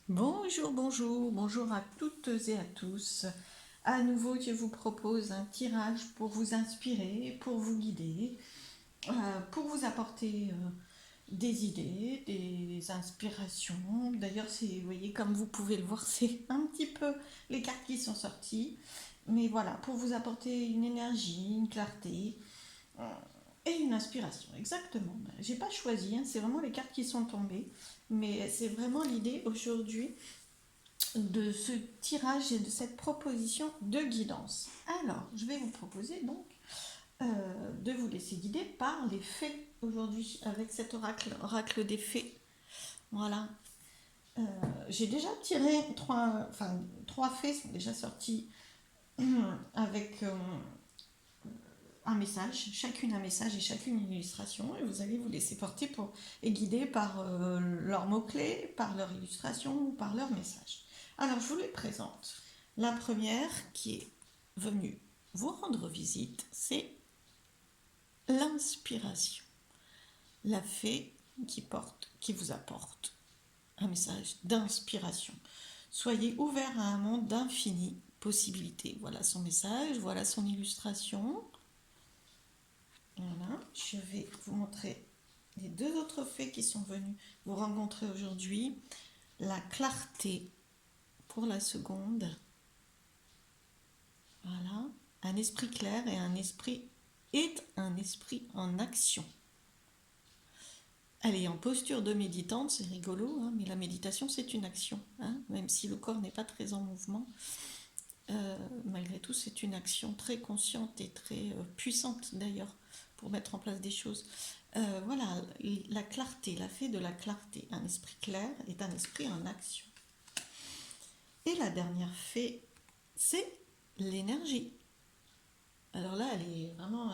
Bonjour, bonjour, bonjour à toutes et à tous. À nouveau, je vous propose un tirage pour vous inspirer, pour vous guider, pour vous apporter des idées, des inspirations. D'ailleurs, vous voyez, comme vous pouvez le voir, c'est un petit peu les cartes qui sont sorties. Mais voilà, pour vous apporter une énergie, une clarté et une inspiration. Exactement. J'ai pas choisi, hein, c'est vraiment les cartes qui sont tombées. Mais c'est vraiment l'idée aujourd'hui de ce tirage et de cette proposition de guidance. Alors, je vais vous proposer donc de vous laisser guider par les faits aujourd'hui avec cet oracle des faits. Voilà. Euh, j'ai déjà tiré trois faits sont déjà sortis avec un message, chacune un message et chacune une illustration, et vous allez vous laisser porter et guider par leurs mots-clés, par leur illustration ou par leur message. Alors je vous les présente. La première qui est venue vous rendre visite, c'est l'inspiration. La fée qui vous apporte un message d'inspiration. Soyez ouvert à un monde d'infinies possibilités. Voilà son message, voilà son illustration. Voilà, je vais vous montrer les deux autres faits qui sont venus vous rencontrer aujourd'hui. La clarté pour la seconde. Voilà, un esprit clair et un esprit est un esprit en action. Elle est en posture de méditante, c'est rigolo, hein, mais la méditation c'est une action, hein, même si le corps n'est pas très en mouvement. Malgré tout, c'est une action très consciente et très puissante d'ailleurs pour mettre en place des choses. Voilà, la clarté, la fée de la clarté. Un esprit clair est un esprit en action. Et la dernière fée, c'est l'énergie. Alors là, elle est vraiment,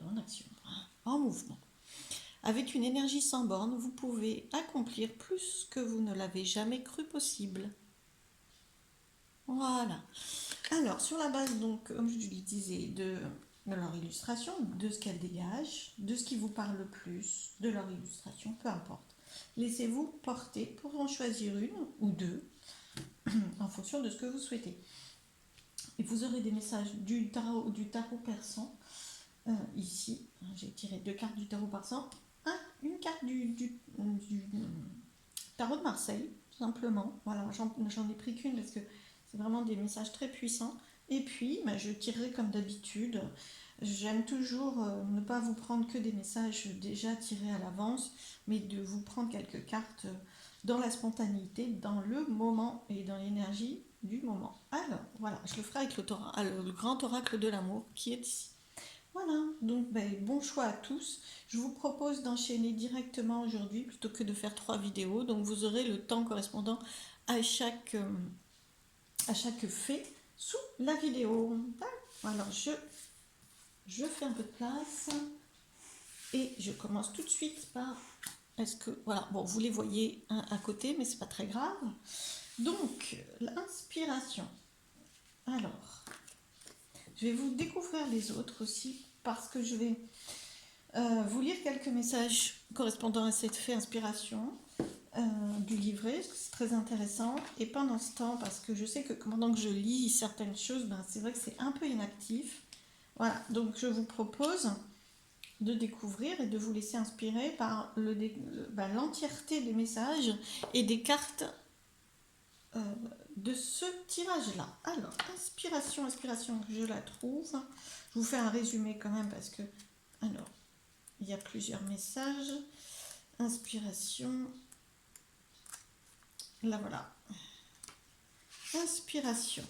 en action, en mouvement. Avec une énergie sans borne, vous pouvez accomplir plus que vous ne l'avez jamais cru possible. Voilà. Alors, sur la base, donc, comme je le disais, de leur illustration, de ce qu'elle dégage, de ce qui vous parle le plus, de leur illustration, peu importe. Laissez-vous porter pour en choisir une ou deux en fonction de ce que vous souhaitez. Et vous aurez des messages du tarot persan. Ici, j'ai tiré deux cartes du tarot persan. Une carte du tarot de Marseille, tout simplement. Voilà, j'en ai pris qu'une parce que c'est vraiment des messages très puissants. Et puis, je tirerai comme d'habitude. J'aime toujours ne pas vous prendre que des messages déjà tirés à l'avance, mais de vous prendre quelques cartes dans la spontanéité, dans le moment et dans l'énergie du moment. Alors, voilà, je le ferai avec le grand oracle de l'amour qui est ici. Voilà, donc bon choix à tous. Je vous propose d'enchaîner directement aujourd'hui plutôt que de faire trois vidéos. Donc vous aurez le temps correspondant à chaque fait sous la vidéo. Alors je fais un peu de place et je commence tout de suite par... Est-ce que... Voilà, bon, vous les voyez à côté, mais c'est pas très grave. Donc, l'inspiration. Alors, je vais vous découvrir les autres aussi parce que je vais vous lire quelques messages correspondant à cette fée inspiration du livret, parce que c'est très intéressant. Et pendant ce temps, parce que je sais que pendant que je lis certaines choses, c'est vrai que c'est un peu inactif. Voilà, donc je vous propose de découvrir et de vous laisser inspirer par l'entièreté des messages et des cartes de ce tirage-là. Alors, inspiration, je la trouve. Je vous fais un résumé quand même parce que... Alors, il y a plusieurs messages. Inspiration. Là voilà. Inspiration.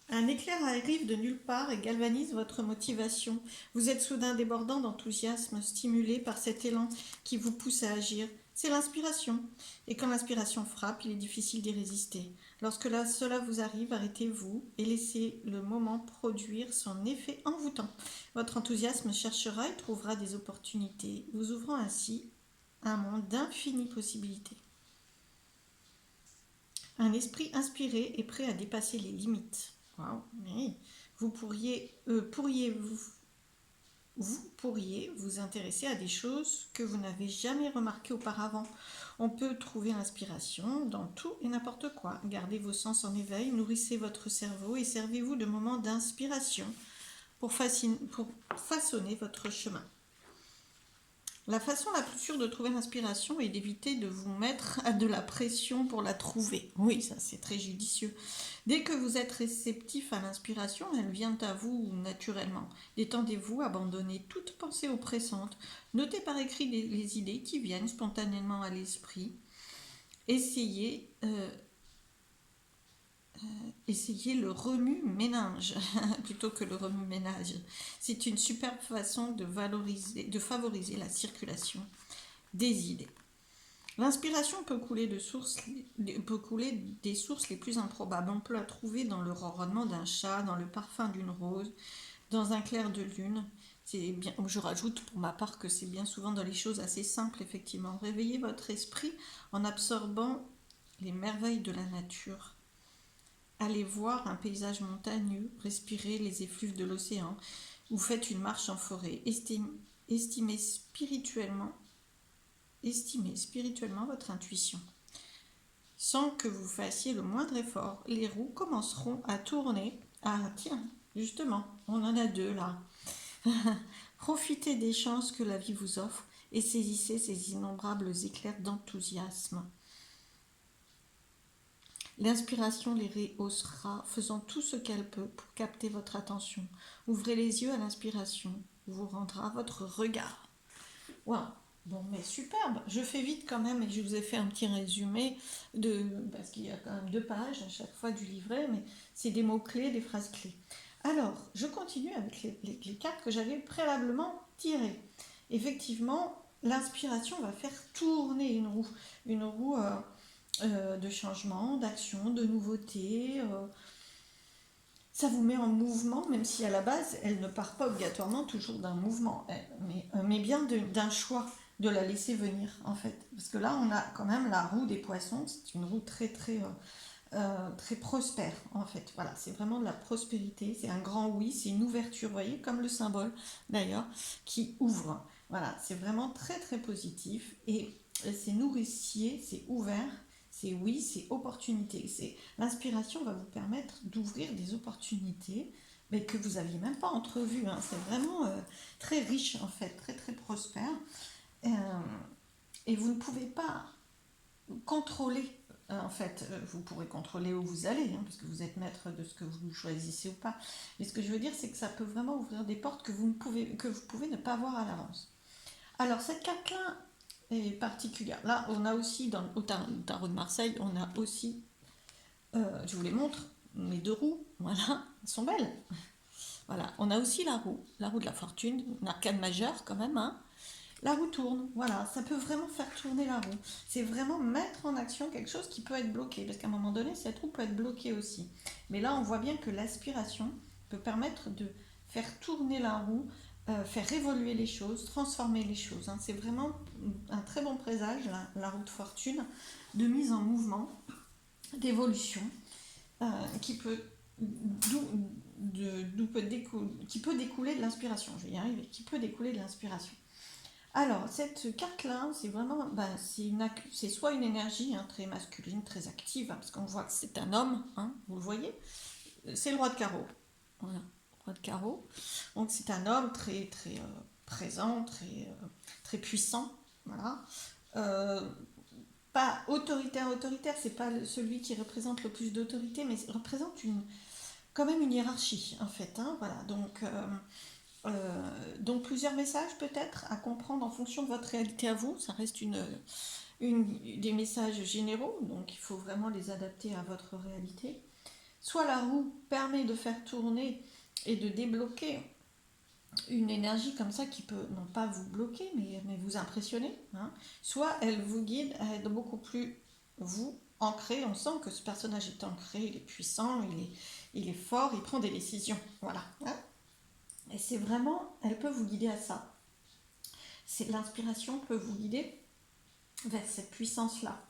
Un éclair arrive de nulle part et galvanise votre motivation. Vous êtes soudain débordant d'enthousiasme, stimulé par cet élan qui vous pousse à agir. C'est l'inspiration. Et quand l'inspiration frappe, il est difficile d'y résister. Lorsque cela vous arrive, arrêtez-vous et laissez le moment produire son effet envoûtant. Votre enthousiasme cherchera et trouvera des opportunités, vous ouvrant ainsi un monde d'infinies possibilités. Un esprit inspiré est prêt à dépasser les limites. Wow. Oui. Vous pourriez vous pourriez vous intéresser à des choses que vous n'avez jamais remarquées auparavant. On peut trouver l'inspiration dans tout et n'importe quoi. Gardez vos sens en éveil, nourrissez votre cerveau et servez-vous de moments d'inspiration pour façonner votre chemin. La façon la plus sûre de trouver l'inspiration est d'éviter de vous mettre à de la pression pour la trouver. Oui, ça c'est très judicieux. Dès que vous êtes réceptif à l'inspiration, elle vient à vous naturellement. Détendez-vous, abandonnez toute pensée oppressante. Notez par écrit les idées qui viennent spontanément à l'esprit. Essayez le remue-ménage plutôt que le remue-ménage. C'est une superbe façon de favoriser la circulation des idées. L'inspiration peut couler des sources les plus improbables. On peut la trouver dans le ronronnement d'un chat, dans le parfum d'une rose, dans un clair de lune. Je rajoute pour ma part que c'est bien souvent dans les choses assez simples, effectivement. Réveillez votre esprit en absorbant les merveilles de la nature. Allez voir un paysage montagneux, respirez les effluves de l'océan, ou faites une marche en forêt. Estimez spirituellement votre intuition. Sans que vous fassiez le moindre effort, les roues commenceront à tourner. Ah tiens, justement, on en a 2 là. Profitez des chances que la vie vous offre et saisissez ces innombrables éclairs d'enthousiasme. L'inspiration les rehaussera, faisant tout ce qu'elle peut pour capter votre attention. Ouvrez les yeux à l'inspiration, vous rendra votre regard. Wow. Bon, mais superbe. Je fais vite quand même et je vous ai fait un petit résumé parce qu'il y a quand même 2 pages à chaque fois du livret, mais c'est des mots-clés, des phrases clés. Alors, je continue avec les cartes que j'avais préalablement tirées. Effectivement, l'inspiration va faire tourner une roue de changement, d'action, de nouveauté. Ça vous met en mouvement, même si à la base, elle ne part pas obligatoirement toujours d'un mouvement, mais bien d'un choix de la laisser venir, en fait. Parce que là, on a quand même la roue des poissons, c'est une roue très, très, très prospère, en fait. Voilà, c'est vraiment de la prospérité, c'est un grand oui, c'est une ouverture, vous voyez, comme le symbole, d'ailleurs, qui ouvre. Voilà, c'est vraiment très, très positif, et c'est nourricier, c'est ouvert, c'est oui, c'est opportunité. L'inspiration va vous permettre d'ouvrir des opportunités mais que vous n'aviez même pas entrevues. Hein. C'est vraiment très riche en fait, très très prospère. Et vous ne pouvez pas contrôler. En fait, vous pourrez contrôler où vous allez, hein, parce que vous êtes maître de ce que vous choisissez ou pas. Mais ce que je veux dire, c'est que ça peut vraiment ouvrir des portes que vous pouvez ne pas voir à l'avance. Alors cette carte-là est particulière. Là, on a aussi, au tarot de Marseille, on a aussi, je vous les montre, mes 2 roues, voilà, elles sont belles. Voilà, on a aussi la roue de la fortune, une arcane majeure quand même, hein. La roue tourne, voilà, ça peut vraiment faire tourner la roue. C'est vraiment mettre en action quelque chose qui peut être bloqué, parce qu'à un moment donné, cette roue peut être bloquée aussi. Mais là, on voit bien que l'aspiration peut permettre de faire tourner la roue, faire évoluer les choses, transformer les choses. Hein. C'est vraiment un très bon présage, la roue de fortune, de mise en mouvement, d'évolution, qui peut découler de l'inspiration. Je vais y arriver, qui peut découler de l'inspiration. Alors, cette carte-là, c'est vraiment, c'est soit une énergie hein, très masculine, très active, hein, parce qu'on voit que c'est un homme, hein, vous le voyez, c'est le roi de carreau. Voilà, roi de carreau. Donc c'est un homme très très présent, très très puissant. Voilà. Pas autoritaire, c'est pas celui qui représente le plus d'autorité, mais représente quand même une hiérarchie en fait. Hein, voilà. Donc plusieurs messages peut-être à comprendre en fonction de votre réalité à vous. Ça reste des messages généraux, donc il faut vraiment les adapter à votre réalité. Soit la roue permet de faire tourner et de débloquer une énergie comme ça qui peut non pas vous bloquer mais vous impressionner, hein. Soit elle vous guide à être beaucoup plus vous ancré. On sent que ce personnage est ancré, il est puissant, il est fort, il prend des décisions, voilà, hein. Et c'est vraiment, elle peut vous guider à ça. L'inspiration peut vous guider vers cette puissance-là,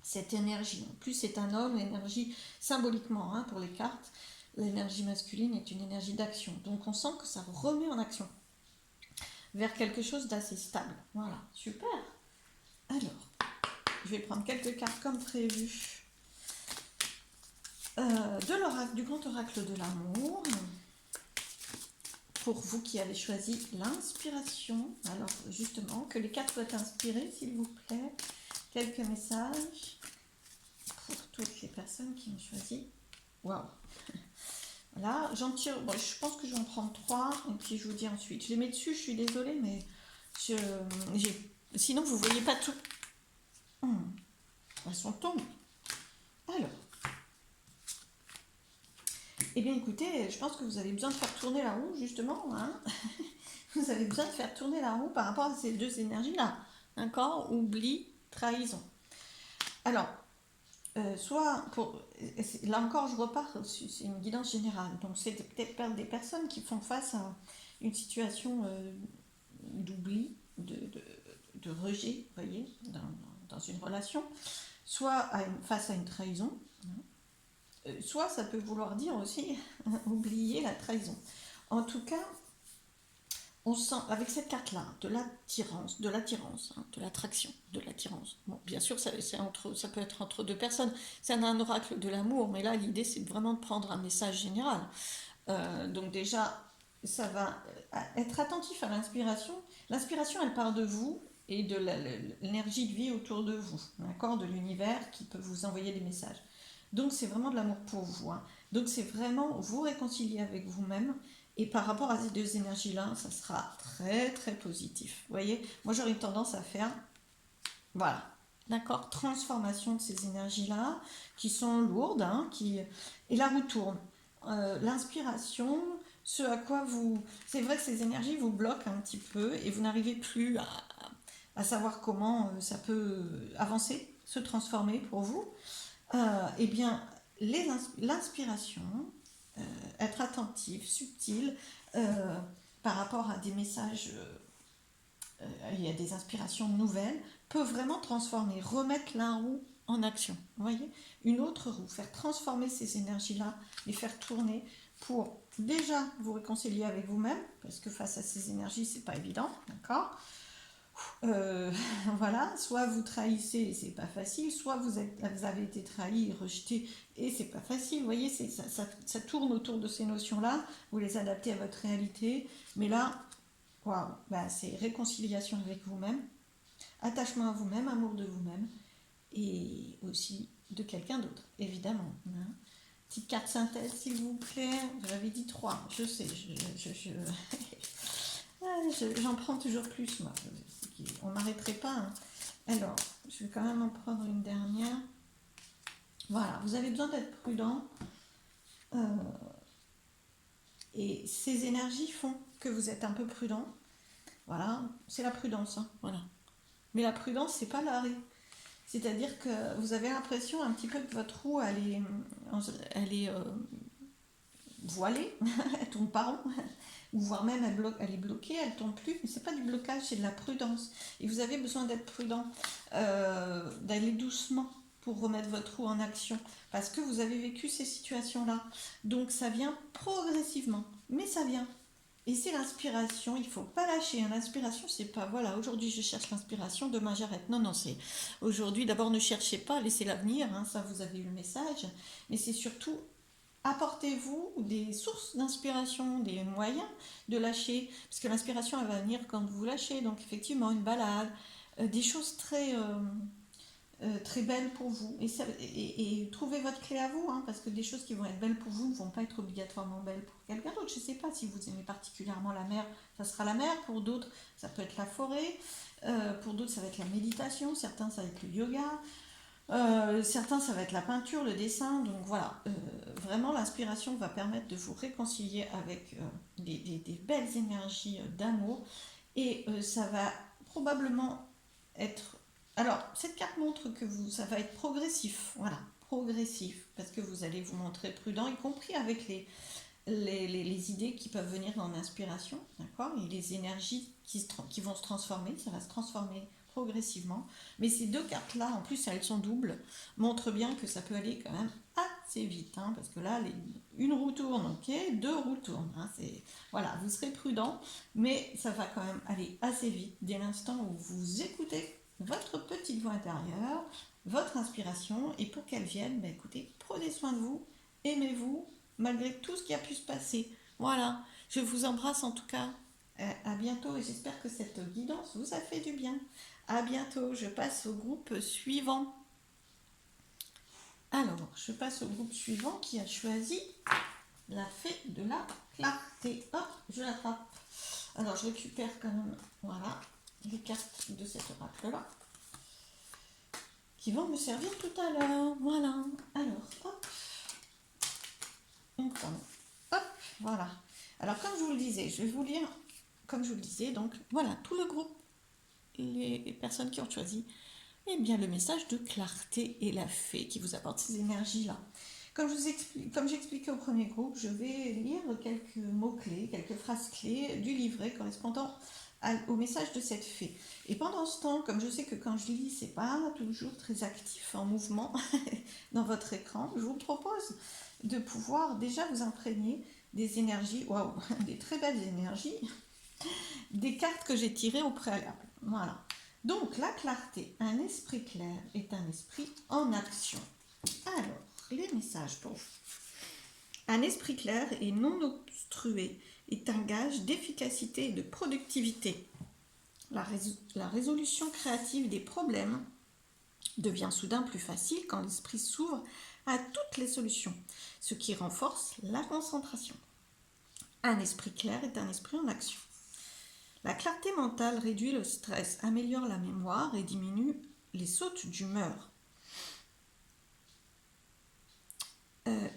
cette énergie. En plus, c'est un homme, l'énergie, symboliquement, hein, pour les cartes, l'énergie masculine est une énergie d'action. Donc, on sent que ça remet en action. vers quelque chose d'assez stable. Voilà, super. Alors, je vais prendre quelques cartes comme prévu. De l'oracle, du grand oracle de l'amour. Pour vous qui avez choisi l'inspiration. Alors, justement, que les cartes soient inspirées, s'il vous plaît. Quelques messages pour toutes les personnes qui ont choisi. Waouh! Voilà, j'en tire, bon, je pense que je vais en prendre 3 et puis je vous dis ensuite. Je les mets dessus, je suis désolée, mais sinon vous ne voyez pas tout. Elles sont tombées. Alors, eh bien écoutez, je pense que vous avez besoin de faire tourner la roue, justement. Hein. Vous avez besoin de faire tourner la roue par rapport à ces deux énergies-là. D'accord? Oubli, trahison. Alors, soit pour là encore je repars, c'est une guidance générale, donc c'est peut-être des personnes qui font face à une situation d'oubli, de rejet, vous voyez, dans une relation, soit face à une trahison, soit ça peut vouloir dire aussi oublier la trahison. En tout cas, on sent avec cette carte-là de l'attirance, de l'attraction, de l'attirance. Bon, bien sûr, ça peut être entre deux personnes. C'est un oracle de l'amour, mais là, l'idée, c'est vraiment de prendre un message général. Donc déjà, ça va être attentif à l'inspiration. L'inspiration, elle part de vous et de l'énergie de vie autour de vous, d'accord, de l'univers qui peut vous envoyer des messages. Donc c'est vraiment de l'amour pour vous. Hein. Donc c'est vraiment vous réconcilier avec vous-même. Et par rapport à ces deux énergies-là, ça sera très très positif. Vous voyez, moi j'aurais une tendance à faire, voilà, d'accord, transformation de ces énergies-là, qui sont lourdes, hein, et la roue tourne. L'inspiration, ce à quoi vous... C'est vrai que ces énergies vous bloquent un petit peu et vous n'arrivez plus à savoir comment ça peut avancer, se transformer pour vous. Eh bien, l'inspiration, être attentif, subtil, par rapport à des messages, il y a des inspirations nouvelles, peut vraiment transformer, remettre la roue en action. Vous voyez, une autre roue, faire transformer ces énergies-là, les faire tourner pour déjà vous réconcilier avec vous-même, parce que face à ces énergies, c'est pas évident, d'accord. Voilà, soit vous trahissez et c'est pas facile, soit vous avez été trahi et rejeté et c'est pas facile. Vous voyez, ça tourne autour de ces notions-là, vous les adaptez à votre réalité, mais là, waouh, bah, c'est réconciliation avec vous-même, attachement à vous-même, amour de vous-même et aussi de quelqu'un d'autre, évidemment. Hein. Petite carte synthèse, s'il vous plaît. J'avais dit 3, je sais, j'en prends toujours plus, moi. On m'arrêterait pas. Hein. Alors, je vais quand même en prendre une dernière. Voilà, vous avez besoin d'être prudent. Et ces énergies font que vous êtes un peu prudent. Voilà, c'est la prudence. Hein, voilà. Mais la prudence, c'est pas l'arrêt. C'est-à-dire que vous avez l'impression un petit peu que votre roue, elle est voilée, elle tourne pas rond, ou voire même elle est bloquée, elle tourne plus, mais c'est pas du blocage, c'est de la prudence. Et vous avez besoin d'être prudent, d'aller doucement pour remettre votre roue en action, parce que vous avez vécu ces situations-là. Donc ça vient progressivement, mais ça vient. Et c'est l'inspiration, il ne faut pas lâcher. Hein. L'inspiration, c'est pas, voilà, aujourd'hui je cherche l'inspiration, demain j'arrête. Non, non, c'est aujourd'hui, d'abord ne cherchez pas, laissez l'avenir, hein, ça vous avez eu le message, mais c'est surtout apportez-vous des sources d'inspiration, des moyens de lâcher, parce que l'inspiration, elle va venir quand vous lâchez, donc effectivement, une balade, des choses très belles pour vous, et trouvez votre clé à vous, hein, parce que des choses qui vont être belles pour vous ne vont pas être obligatoirement belles pour quelqu'un d'autre. Je ne sais pas si vous aimez particulièrement la mer, ça sera la mer, pour d'autres ça peut être la forêt, pour d'autres ça va être la méditation, certains ça va être le yoga, certains ça va être la peinture, le dessin, donc voilà, vraiment l'inspiration va permettre de vous réconcilier avec des belles énergies d'amour, et ça va probablement être... Alors, cette carte montre que ça va être progressif, voilà, progressif, parce que vous allez vous montrer prudent, y compris avec les idées qui peuvent venir dans l'inspiration, d'accord, et les énergies qui vont se transformer, ça va se transformer progressivement. Mais ces deux cartes-là, en plus, elles sont doubles, montrent bien que ça peut aller quand même assez vite, hein, parce que là, une roue tourne, ok, deux roues tournent. Hein, voilà, vous serez prudent, mais ça va quand même aller assez vite dès l'instant où vous écoutez votre petite voix intérieure, votre inspiration, et pour qu'elle vienne, bah, écoutez, prenez soin de vous, aimez-vous, malgré tout ce qui a pu se passer. Voilà, je vous embrasse en tout cas. À bientôt et j'espère que cette guidance vous a fait du bien. À bientôt, je passe au groupe suivant. Alors, je passe au groupe suivant qui a choisi la fée de la clarté. Hop, je l'attrape. Alors, je récupère quand même, voilà, les cartes de cet oracle-là qui vont me servir tout à l'heure. Voilà. Alors, hop, une femme. Hop, voilà. Alors, comme je vous le disais, je vais vous lire, comme je vous le disais, donc voilà, tout le groupe, les personnes qui ont choisi eh bien, le message de clarté et la fée qui vous apporte ces énergies-là. Comme j'expliquais au premier groupe, je vais lire quelques mots-clés, quelques phrases-clés du livret correspondant au message de cette fée. Et pendant ce temps, comme je sais que quand je lis, c'est pas toujours très actif en mouvement dans votre écran, je vous propose de pouvoir déjà vous imprégner des énergies, waouh, des très belles énergies, des cartes que j'ai tirées au préalable. Voilà. Donc, la clarté, un esprit clair est un esprit en action. Alors, les messages pour vous. Un esprit clair et non obstrué est un gage d'efficacité et de productivité. La résolution créative des problèmes devient soudain plus facile quand l'esprit s'ouvre à toutes les solutions, ce qui renforce la concentration. Un esprit clair est un esprit en action. La clarté mentale réduit le stress, améliore la mémoire et diminue les sautes d'humeur.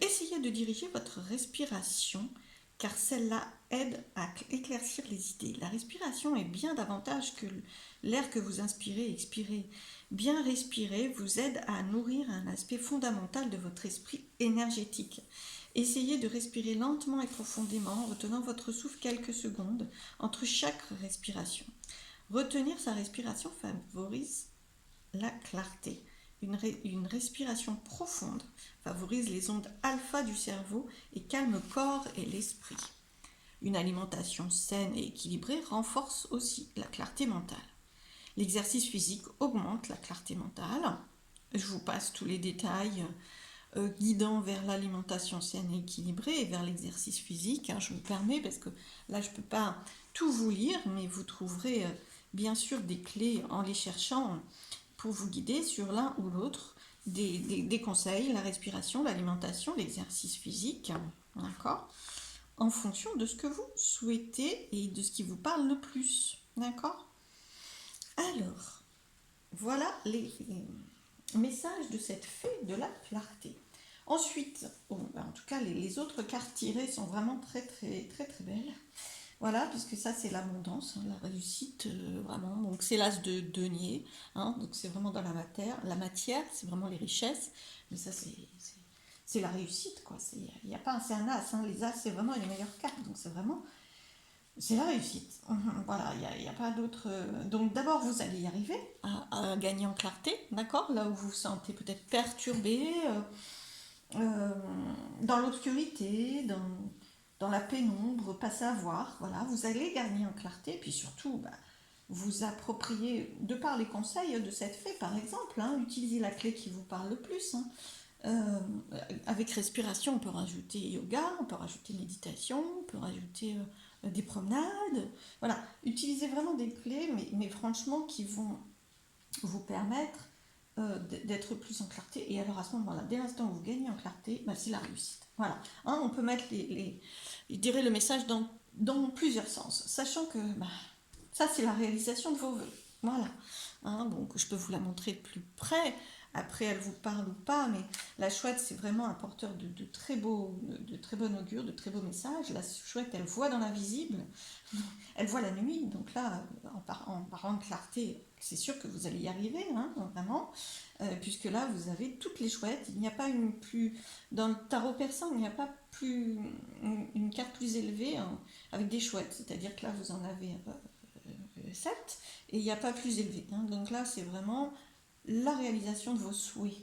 Essayez de diriger votre respiration car celle-là aide à éclaircir les idées. La respiration est bien davantage que l'air que vous inspirez et expirez. Bien respirer vous aide à nourrir un aspect fondamental de votre esprit énergétique. Essayez de respirer lentement et profondément en retenant votre souffle quelques secondes entre chaque respiration. Retenir sa respiration favorise la clarté. Une respiration profonde favorise les ondes alpha du cerveau et calme le corps et l'esprit. Une alimentation saine et équilibrée renforce aussi la clarté mentale. L'exercice physique augmente la clarté mentale. Je vous passe tous les détails guidant vers l'alimentation saine et équilibrée et vers l'exercice physique. Je me permets parce que là je ne peux pas tout vous lire, mais vous trouverez bien sûr des clés en les cherchant pour vous guider sur l'un ou l'autre des conseils, la respiration, l'alimentation, l'exercice physique, d'accord, en fonction de ce que vous souhaitez et de ce qui vous parle le plus, d'accord. Alors, voilà les messages de cette fée de la clarté. Ensuite, en tout cas, les autres cartes tirées sont vraiment très belles. Voilà, puisque ça c'est l'abondance, la réussite, vraiment. Donc c'est l'as de denier, donc c'est vraiment dans la matière, c'est vraiment les richesses. Mais ça c'est la réussite, quoi. Il n'y a pas, c'est un as, les as c'est vraiment les meilleures cartes, donc c'est la réussite. Voilà, il n'y a pas d'autre. Donc d'abord vous allez y arriver à gagner en clarté, d'accord. Là où vous vous sentez peut-être perturbé, dans l'obscurité, dans la pénombre, pas savoir, voilà, vous allez gagner en clarté, puis surtout, vous approprier, de par les conseils de cette fée, par exemple, utilisez la clé qui vous parle le plus. Avec respiration, on peut rajouter yoga, on peut rajouter méditation, on peut rajouter des promenades, voilà, utilisez vraiment des clés, mais franchement, qui vont vous permettre d'être plus en clarté. Et alors à ce moment-là, dès l'instant où vous gagnez en clarté, c'est la réussite. Voilà. On peut mettre je dirais le message dans plusieurs sens, sachant que ça c'est la réalisation de vos vœux. Voilà. Donc je peux vous la montrer de plus près. Après, elle vous parle ou pas, mais la chouette, c'est vraiment un porteur de très bon augure, de très beaux messages. La chouette, elle voit dans l'invisible, elle voit la nuit, donc là, en parlant de clarté, c'est sûr que vous allez y arriver, vraiment, puisque là, vous avez toutes les chouettes. Il n'y a pas dans le tarot persan, il n'y a pas une carte plus élevée avec des chouettes, c'est-à-dire que là, vous en avez 7, et il n'y a pas plus élevé. Donc là, c'est vraiment la réalisation de vos souhaits.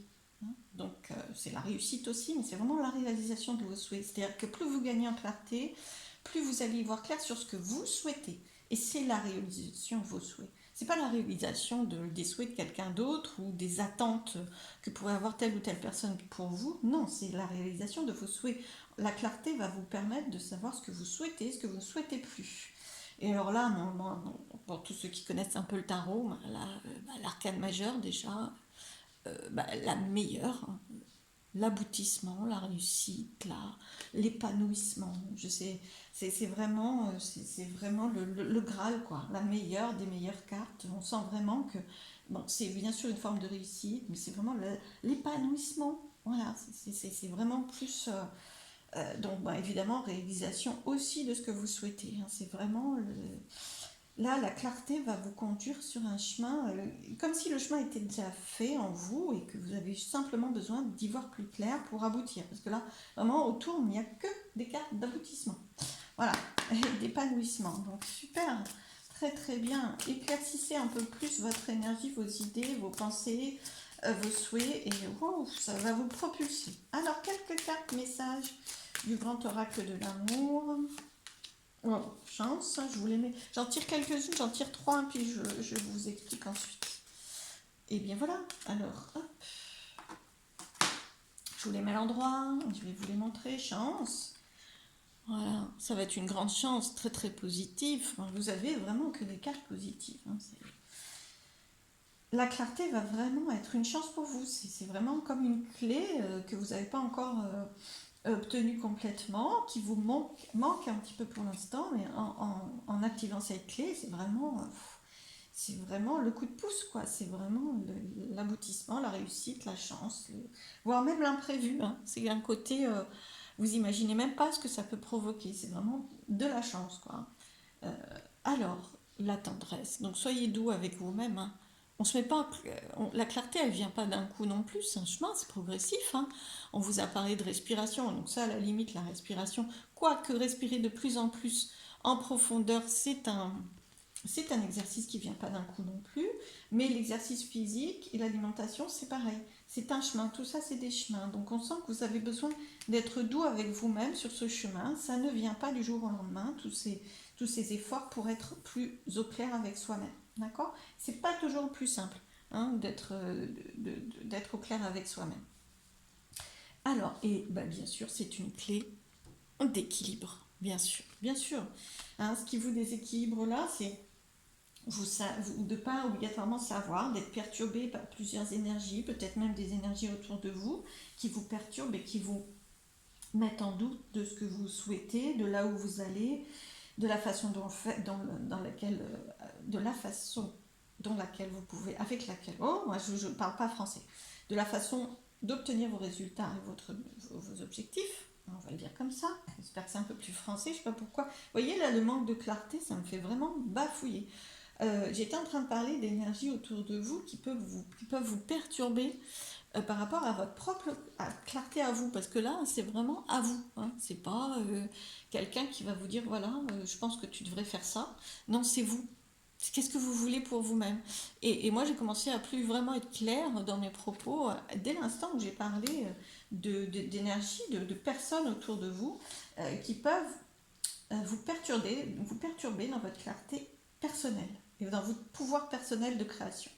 Donc c'est la réussite aussi, mais c'est vraiment la réalisation de vos souhaits. C'est-à-dire que plus vous gagnez en clarté, plus vous allez y voir clair sur ce que vous souhaitez. Et c'est la réalisation de vos souhaits. C'est pas la réalisation des souhaits de quelqu'un d'autre ou des attentes que pourrait avoir telle ou telle personne pour vous. Non, c'est la réalisation de vos souhaits. La clarté va vous permettre de savoir ce que vous souhaitez, ce que vous ne souhaitez plus. Et alors là, pour tous ceux qui connaissent un peu le tarot, l'arcane majeur déjà, la meilleure, l'aboutissement, la réussite, l'épanouissement. Je sais, c'est vraiment, le Graal, quoi. La meilleure des meilleures cartes. On sent vraiment que, bon, c'est bien sûr une forme de réussite, mais c'est vraiment l'épanouissement. Voilà, c'est vraiment plus. Donc, évidemment, réalisation aussi de ce que vous souhaitez. Hein. C'est vraiment. Là, la clarté va vous conduire sur un chemin, comme si le chemin était déjà fait en vous et que vous avez simplement besoin d'y voir plus clair pour aboutir. Parce que là, vraiment, autour, il n'y a que des cartes d'aboutissement. Voilà, et d'épanouissement. Donc, super, très très bien. Éclaircissez un peu plus votre énergie, vos idées, vos pensées, vos souhaits, et wow, ça va vous propulser. Alors, quelques cartes messages du grand oracle de l'amour. Oh, chance, je vous les mets. J'en tire quelques-unes, j'en tire 3, puis je vous explique ensuite. Et bien voilà, alors, hop. Je vous les mets à l'endroit, je vais vous les montrer, chance. Voilà, ça va être une grande chance, très très positive. Vous avez vraiment que des cartes positives. Hein, la clarté va vraiment être une chance pour vous. C'est vraiment comme une clé que vous n'avez pas encore obtenue complètement, qui vous manque un petit peu pour l'instant, mais en activant cette clé, c'est vraiment le coup de pouce, quoi. C'est vraiment l'aboutissement, la réussite, la chance, voire même l'imprévu. Hein. C'est un côté, vous imaginez même pas ce que ça peut provoquer. C'est vraiment de la chance, quoi. Alors, la tendresse. Donc, soyez doux avec vous-même. Hein. On se met pas, la clarté, elle vient pas d'un coup non plus. C'est un chemin, c'est progressif. Hein. On vous a parlé de respiration. Donc ça, à la limite, la respiration, quoique respirer de plus en plus en profondeur, c'est un exercice qui vient pas d'un coup non plus, mais l'exercice physique et l'alimentation, c'est pareil. C'est un chemin, tout ça, c'est des chemins. Donc on sent que vous avez besoin d'être doux avec vous-même sur ce chemin. Ça ne vient pas du jour au lendemain, tous ces efforts pour être plus au clair avec soi-même. D'accord ? C'est pas toujours le plus simple hein, d'être au clair avec soi-même. Alors, et bien sûr, c'est une clé d'équilibre, bien sûr. Bien sûr. Hein, ce qui vous déséquilibre là, c'est vous de pas obligatoirement savoir, d'être perturbé par plusieurs énergies, peut-être même des énergies autour de vous qui vous perturbent et qui vous mettent en doute de ce que vous souhaitez, de là où vous allez, de la façon dans laquelle vous pouvez, avec laquelle, moi je ne parle pas français, de la façon d'obtenir vos résultats et vos objectifs. On va le dire comme ça. J'espère que c'est un peu plus français. Je ne sais pas pourquoi. Vous voyez là, le manque de clarté, ça me fait vraiment bafouiller. J'étais en train de parler d'énergie autour de vous qui peuvent vous perturber par rapport à votre propre clarté à vous, parce que là c'est vraiment à vous, hein. C'est pas quelqu'un qui va vous dire voilà je pense que tu devrais faire ça. Non, c'est vous. Qu'est-ce que vous voulez pour vous-même. Et moi j'ai commencé à plus vraiment être claire dans mes propos dès l'instant où j'ai parlé d'énergie, de personnes autour de vous qui peuvent vous perturber dans votre clarté personnelle et dans votre pouvoir personnel de création.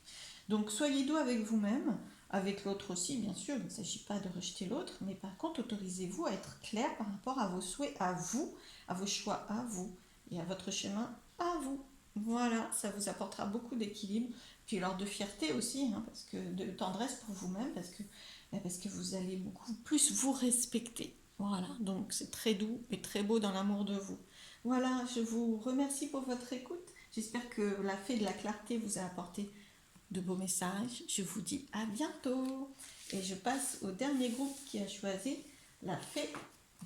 Donc soyez doux avec vous-même, avec l'autre aussi bien sûr, il ne s'agit pas de rejeter l'autre, mais par contre autorisez-vous à être clair par rapport à vos souhaits à vous, à vos choix à vous et à votre chemin à vous. Voilà, ça vous apportera beaucoup d'équilibre, puis alors de fierté aussi, hein, parce que de tendresse pour vous-même, parce que vous allez beaucoup plus vous respecter. Voilà, donc c'est très doux et très beau dans l'amour de vous. Voilà, je vous remercie pour votre écoute. J'espère que la fée de la clarté vous a apporté de beaux messages. Je vous dis à bientôt. Et je passe au dernier groupe qui a choisi la fée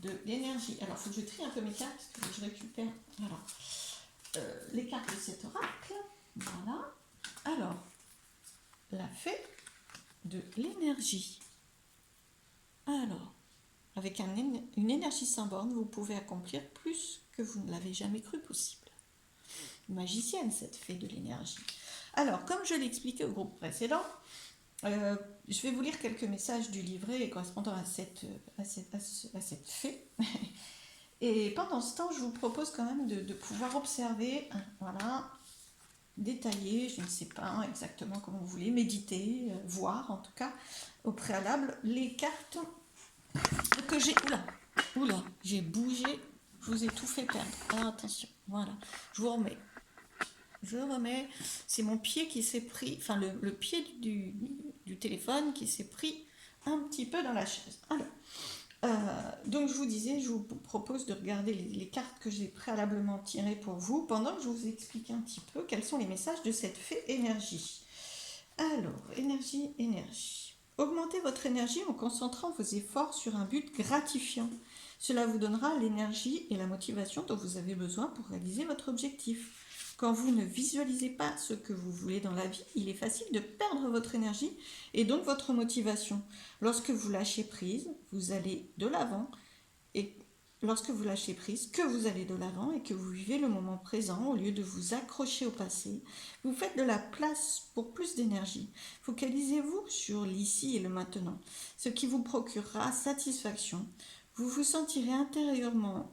de l'énergie. Alors, il faut que je trie un peu mes cartes parce que je récupère les cartes de cet oracle. Voilà. Alors, la fée de l'énergie. Alors, avec une énergie sans borne, vous pouvez accomplir plus que vous ne l'avez jamais cru possible. Magicienne, cette fée de l'énergie. Alors, comme je l'ai expliqué au groupe précédent, Euh, je vais vous lire quelques messages du livret correspondant à cette fée. Et pendant ce temps, je vous propose quand même de pouvoir observer, hein, voilà, détailler, je ne sais pas exactement comment vous voulez, méditer, voir en tout cas au préalable les cartes que j'ai. Oula, j'ai bougé, je vous ai tout fait perdre. Alors attention, voilà, je vous remets. Je remets, c'est mon pied qui s'est pris, enfin le pied du téléphone qui s'est pris un petit peu dans la chaise. Alors, donc je vous disais, je vous propose de regarder les cartes que j'ai préalablement tirées pour vous pendant que je vous explique un petit peu quels sont les messages de cette fée énergie. Alors, énergie. Augmentez votre énergie en concentrant vos efforts sur un but gratifiant. Cela vous donnera l'énergie et la motivation dont vous avez besoin pour réaliser votre objectif. Quand vous ne visualisez pas ce que vous voulez dans la vie, il est facile de perdre votre énergie et donc votre motivation. Lorsque vous lâchez prise, vous allez de l'avant et lorsque vous lâchez prise, que vous allez de l'avant et que vous vivez le moment présent au lieu de vous accrocher au passé, vous faites de la place pour plus d'énergie. Focalisez-vous sur l'ici et le maintenant, ce qui vous procurera satisfaction. Vous vous sentirez intérieurement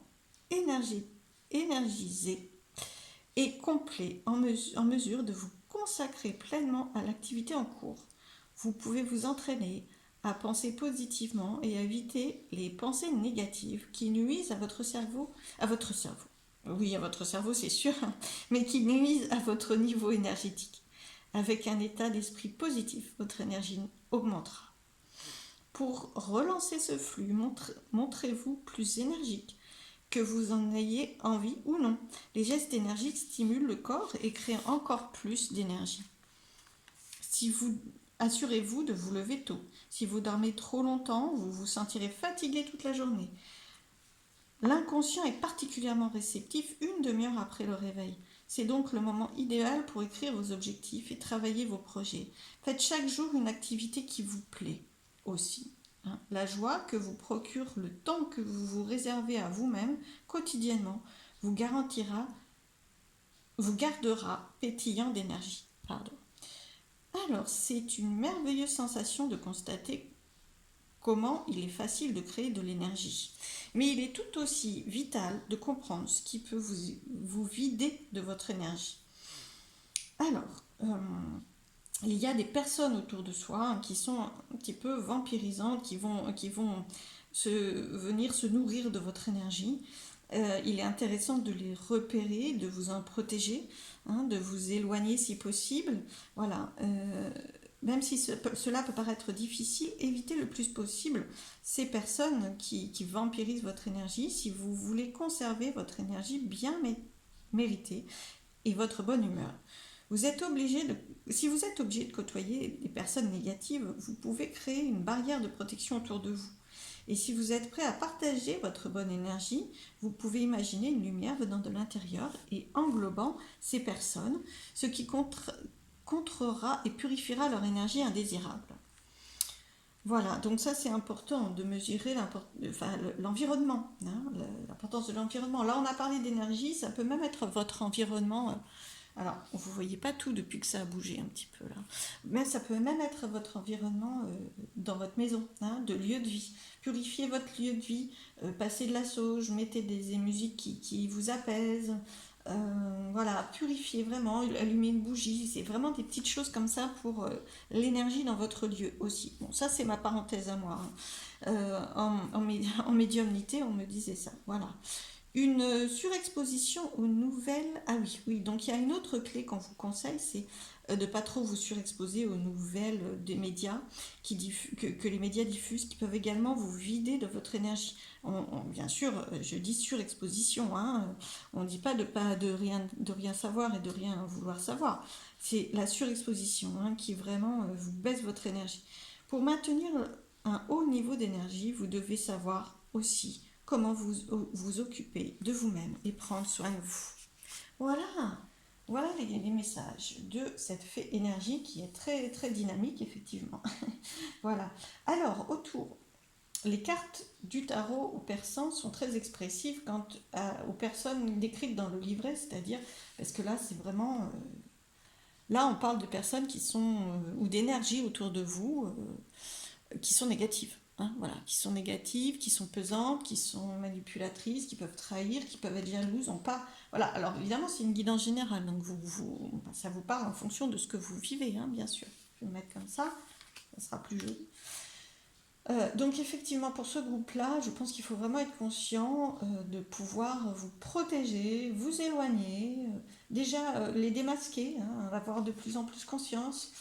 énergisé et complet en mesure de vous consacrer pleinement à l'activité en cours. Vous pouvez vous entraîner à penser positivement et à éviter les pensées négatives qui nuisent à votre cerveau. Oui, à votre cerveau, c'est sûr, mais qui nuisent à votre niveau énergétique. Avec un état d'esprit positif, votre énergie augmentera. Pour relancer ce flux, montrez-vous plus énergique, que vous en ayez envie ou non. Les gestes énergiques stimulent le corps et créent encore plus d'énergie. Assurez-vous de vous lever tôt. Si vous dormez trop longtemps, vous vous sentirez fatigué toute la journée. L'inconscient est particulièrement réceptif une demi-heure après le réveil. C'est donc le moment idéal pour écrire vos objectifs et travailler vos projets. Faites chaque jour une activité qui vous plaît aussi. La joie que vous procure le temps que vous vous réservez à vous-même quotidiennement vous gardera pétillant d'énergie. Alors, c'est une merveilleuse sensation de constater comment il est facile de créer de l'énergie. Mais il est tout aussi vital de comprendre ce qui peut vous vider de votre énergie. Alors, il y a des personnes autour de soi qui sont un petit peu vampirisantes, qui vont venir se nourrir de votre énergie. Il est intéressant de les repérer, de vous en protéger, de vous éloigner si possible. Voilà. Même si cela peut paraître difficile, évitez le plus possible ces personnes qui vampirisent votre énergie si vous voulez conserver votre énergie bien méritée et votre bonne humeur. Si vous êtes obligé de côtoyer des personnes négatives, vous pouvez créer une barrière de protection autour de vous. Et si vous êtes prêt à partager votre bonne énergie, vous pouvez imaginer une lumière venant de l'intérieur et englobant ces personnes, ce qui contrera et purifiera leur énergie indésirable. Voilà, donc ça c'est important de mesurer l'environnement, l'importance de l'environnement. Là on a parlé d'énergie, ça peut même être votre environnement. Alors, vous ne voyez pas tout depuis que ça a bougé un petit peu là. Mais ça peut même être votre environnement dans votre maison, de lieu de vie. Purifiez votre lieu de vie, passez de la sauge, mettez des musiques qui vous apaisent. Voilà, purifiez vraiment, allumez une bougie. C'est vraiment des petites choses comme ça pour l'énergie dans votre lieu aussi. Bon, ça c'est ma parenthèse à moi. En médiumnité, on me disait ça. Voilà. Une surexposition aux nouvelles. Ah oui, donc il y a une autre clé qu'on vous conseille, c'est de ne pas trop vous surexposer aux nouvelles des médias que les médias diffusent, qui peuvent également vous vider de votre énergie. Bien sûr, je dis surexposition, on ne dit pas de rien savoir et de rien vouloir savoir. C'est la surexposition qui vraiment vous baisse votre énergie. Pour maintenir un haut niveau d'énergie, vous devez savoir aussi comment vous occuper de vous-même et prendre soin de vous. Voilà les messages de cette fée énergie qui est très très dynamique effectivement. Voilà. Alors les cartes du tarot au persan sont très expressives aux personnes décrites dans le livret, c'est-à-dire parce que là c'est vraiment Là, on parle de personnes qui sont, ou d'énergie autour de vous, qui sont négatives. Hein, voilà, qui sont négatives, qui sont pesantes, qui sont manipulatrices, qui peuvent trahir, qui peuvent être jalouses, ont pas. Voilà, alors évidemment, c'est une guidance générale, donc ça vous parle en fonction de ce que vous vivez, hein, bien sûr. Je vais le mettre comme ça sera plus joli. Donc effectivement, pour ce groupe-là, je pense qu'il faut vraiment être conscient de pouvoir vous protéger, vous éloigner, déjà les démasquer, hein, avoir de plus en plus conscience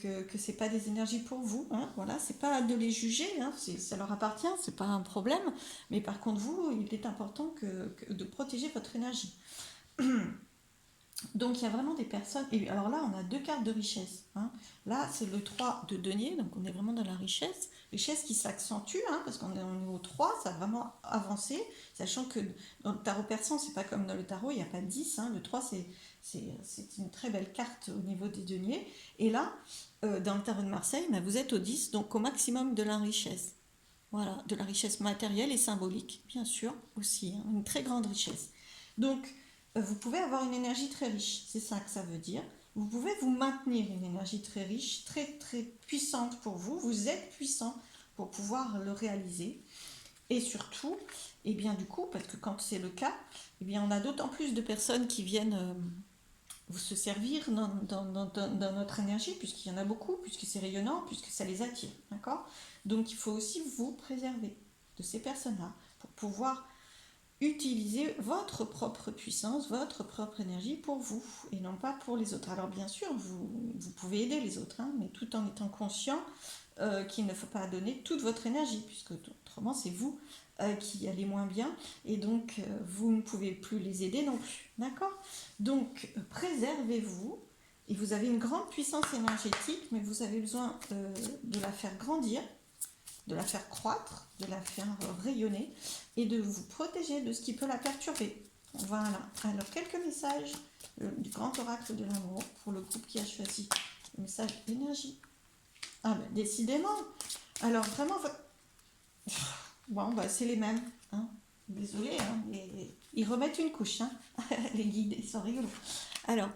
que c'est pas des énergies pour vous, hein, voilà, c'est pas de les juger, hein, ça leur appartient, c'est pas un problème, mais par contre vous, il est important de protéger votre énergie. Donc il y a vraiment des personnes, et alors là on a deux cartes de richesse, hein. Là c'est le 3 de denier, donc on est vraiment dans la richesse qui s'accentue, hein, parce on est au 3, ça a vraiment avancé, sachant que dans le tarot persan c'est pas comme dans le tarot, il n'y a pas de 10, hein, le 3 c'est une très belle carte au niveau des deniers, et là dans le tarot de Marseille, bah, vous êtes au 10, donc au maximum de la richesse. Voilà, de la richesse matérielle et symbolique, bien sûr, aussi, hein, une très grande richesse. Donc, vous pouvez avoir une énergie très riche, c'est ça que ça veut dire. Vous pouvez vous maintenir une énergie très riche, très très puissante pour vous. Vous êtes puissant pour pouvoir le réaliser. Et surtout, et bien du coup, parce que quand c'est le cas, eh bien on a d'autant plus de personnes qui viennent vous se servir dans notre énergie, puisqu'il y en a beaucoup, puisque c'est rayonnant, puisque ça les attire, d'accord? Donc il faut aussi vous préserver de ces personnes-là pour pouvoir utiliser votre propre puissance, votre propre énergie pour vous et non pas pour les autres. Alors bien sûr, vous pouvez aider les autres, hein, mais tout en étant conscient qu'il ne faut pas donner toute votre énergie, puisque autrement c'est vous qui allez moins bien et donc vous ne pouvez plus les aider non plus. D'accord? Donc préservez-vous et vous avez une grande puissance énergétique, mais vous avez besoin de la faire grandir, de la faire croître, de la faire rayonner et de vous protéger de ce qui peut la perturber. Voilà. Alors, quelques messages du grand oracle de l'amour pour le groupe qui a choisi le message énergie. Ah ben, décidément. Alors, vraiment, bon, bah, c'est les mêmes. Hein. Désolée, hein, ils remettent une couche. Hein. Les guides, ils sont rigolos. Alors,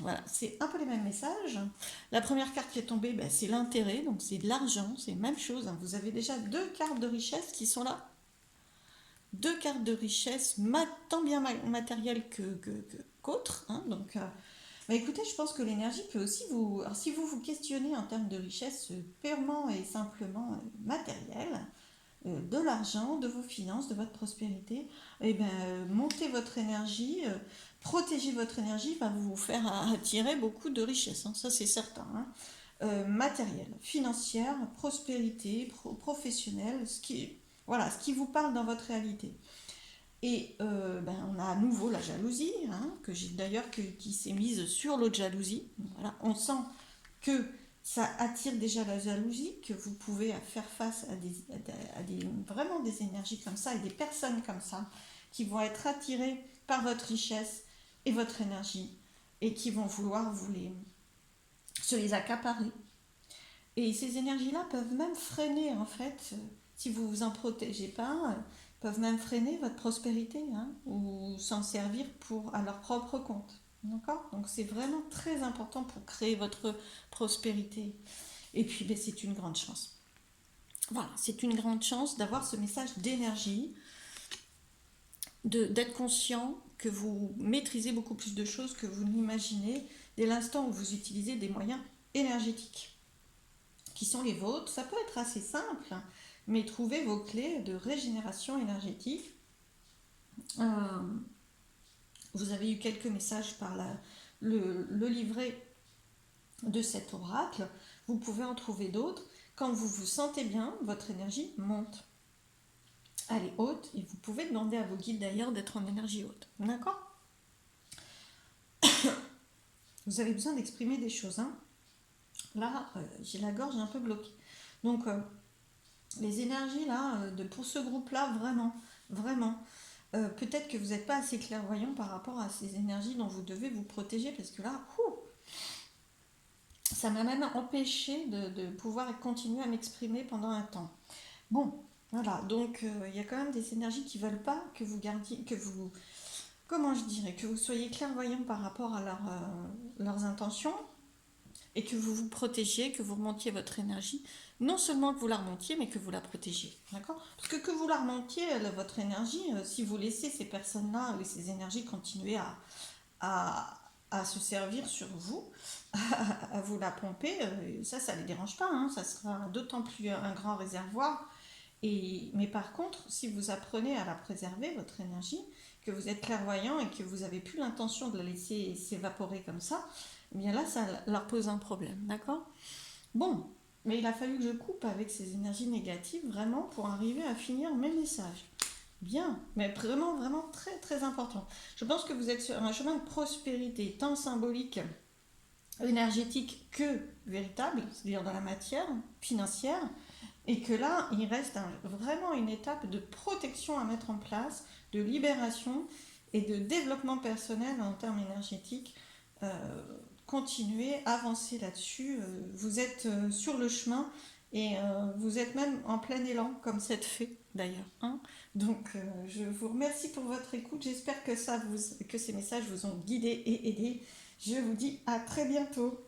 voilà, c'est un peu les mêmes messages. La première carte qui est tombée, ben, c'est l'intérêt, donc c'est de l'argent, c'est la même chose. Hein. Vous avez déjà deux cartes de richesse qui sont là. Deux cartes de richesse, tant bien matérielles qu'autres. Hein. Donc, bah écoutez, je pense que l'énergie peut aussi vous... Alors, si vous vous questionnez en termes de richesse purement et simplement matérielle, de l'argent, de vos finances, de votre prospérité, et bien, montez votre énergie, protégez votre énergie va vous faire attirer beaucoup de richesses, hein, ça c'est certain. Hein. Matérielle, financière, prospérité, professionnelle, voilà, ce qui vous parle dans votre réalité. Et ben, on a à nouveau la jalousie, hein, que j'ai d'ailleurs qui s'est mise sur l'autre jalousie. Voilà, on sent que ça attire déjà la jalousie, que vous pouvez faire face vraiment des énergies comme ça et des personnes comme ça qui vont être attirées par votre richesse et votre énergie et qui vont vouloir se les accaparer. Et ces énergies-là peuvent même freiner, en fait, si vous vous en protégez pas, peuvent même freiner votre prospérité, hein, ou s'en servir à leur propre compte. D'accord? Donc c'est vraiment très important pour créer votre prospérité. Et puis ben, c'est une grande chance. Voilà, c'est une grande chance d'avoir ce message d'énergie, d'être conscient que vous maîtrisez beaucoup plus de choses que vous n'imaginez dès l'instant où vous utilisez des moyens énergétiques qui sont les vôtres. Ça peut être assez simple, hein, mais trouvez vos clés de régénération énergétique. Vous avez eu quelques messages par le livret de cet oracle. Vous pouvez en trouver d'autres. Quand vous vous sentez bien, votre énergie monte. Elle est haute et vous pouvez demander à vos guides d'ailleurs d'être en énergie haute. D'accord? Vous avez besoin d'exprimer des choses. Hein. Là, j'ai la gorge un peu bloquée. Donc, les énergies là, pour ce groupe-là, vraiment, vraiment. Peut-être que vous n'êtes pas assez clairvoyant par rapport à ces énergies dont vous devez vous protéger parce que là, ça m'a même empêché de pouvoir continuer à m'exprimer pendant un temps. Bon, voilà, donc il y a quand même des énergies qui ne veulent pas que vous gardiez, comment je dirais, que vous soyez clairvoyant par rapport à leurs intentions et que vous vous protégiez, que vous remontiez votre énergie. Non seulement que vous la remontiez, mais que vous la protégiez. D'accord? Parce que vous la remontiez, votre énergie, si vous laissez ces personnes-là et ces énergies continuer à, à se servir sur vous, à vous la pomper, ça ne les dérange pas. Hein, ça sera d'autant plus un grand réservoir. Mais par contre, si vous apprenez à la préserver, votre énergie, que vous êtes clairvoyant et que vous n'avez plus l'intention de la laisser s'évaporer comme ça, eh bien là, ça leur pose un problème, d'accord? Bon, mais il a fallu que je coupe avec ces énergies négatives, vraiment, pour arriver à finir mes messages. Bien, mais vraiment, vraiment très, très important. Je pense que vous êtes sur un chemin de prospérité, tant symbolique, énergétique que véritable, c'est-à-dire dans la matière financière, et que là, il reste vraiment une étape de protection à mettre en place, de libération et de développement personnel en termes énergétiques. Continuez, avancez là-dessus. Vous êtes sur le chemin et vous êtes même en plein élan, comme cette fée d'ailleurs. Hein. Donc, je vous remercie pour votre écoute. J'espère que ces messages vous ont guidé et aidé. Je vous dis à très bientôt.